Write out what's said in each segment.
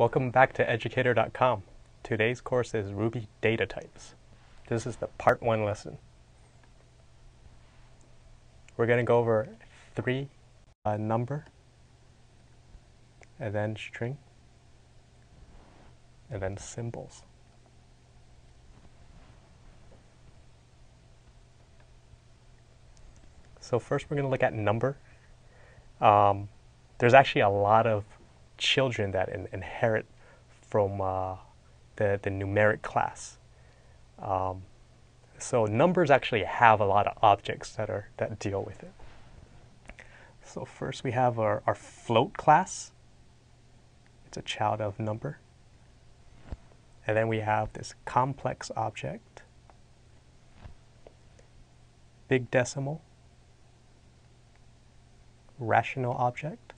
Welcome back to Educator.com. Today's course is Ruby data types. This is the part 1 lesson. We're going to go over three number, and then string, and then symbols. So first we're going to look at number. There's actually a lot of children that inherit from the numeric class. So numbers actually have a lot of objects that deal with it. So first we have our float class. It's a child of number. And then we have this complex object, big decimal, rational object,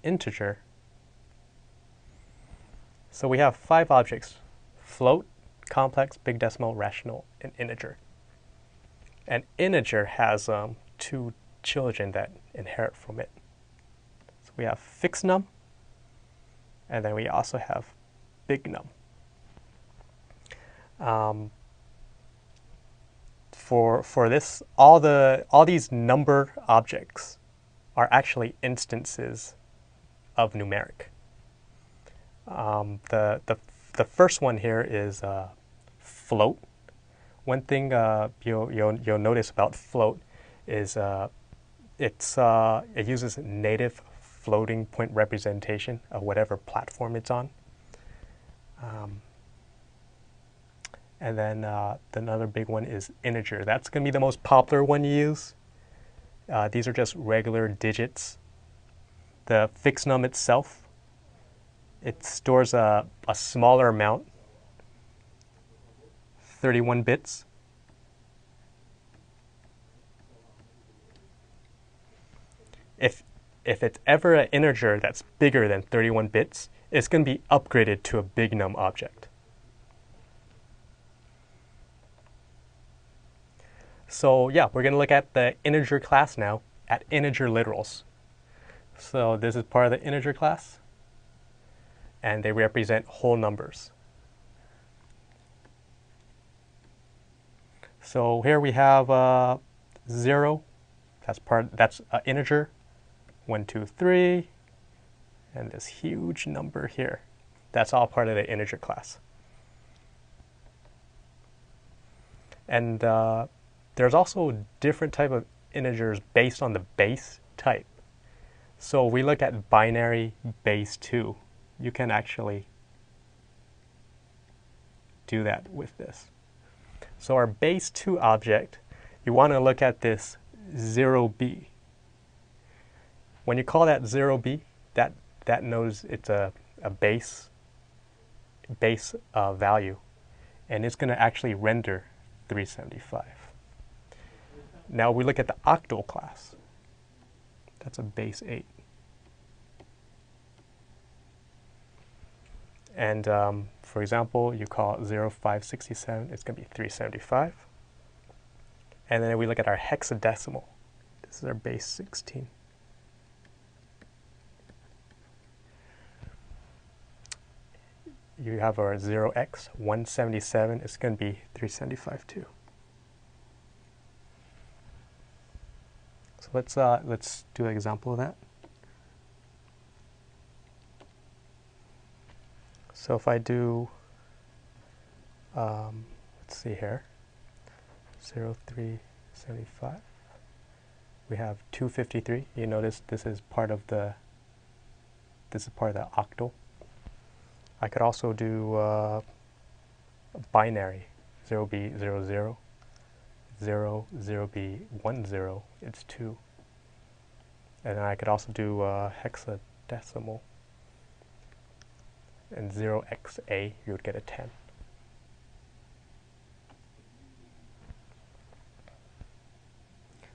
integer. So we have 5 objects: float, complex, big decimal, rational, and integer. And integer has 2 children that inherit from it. So we have fixed num, and then we also have big num. For this, all these number objects are actually instances of numeric. The first one here is float. One thing you'll notice about float is it uses native floating point representation of whatever platform it's on. And then another big one is integer. That's going to be the most popular one you use. These are just regular digits. The fixed num itself, it stores a smaller amount, 31 bits. If it's ever an integer that's bigger than 31 bits, it's going to be upgraded to a big num object. So yeah, we're going to look at the integer class now, at integer literals. So this is part of the integer class, and they represent whole numbers. So here we have 0. That's an integer. 1, 2, 3, and this huge number here. That's all part of the integer class. And there's also different type of integers based on the base type. So we look at binary base 2. You can actually do that with this. So our base 2 object, you want to look at this 0b. When you call that 0b, that knows it's a base value, and it's going to actually render 375. Now we look at the octal class. That's a base 8. And for example, you call it 0567, it's going to be 375. And then we look at our hexadecimal. This is our base 16. You have our 0x177, it's going to be 375 too. So let's do an example of that. So if I do, let's see here, 0375, we have 253. You notice this is part of the octal. I could also do binary, 0b00, 0b10, it's 2. And then I could also do hexadecimal, and 0xa, you would get a 10.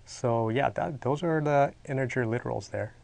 So yeah, those are the integer literals there.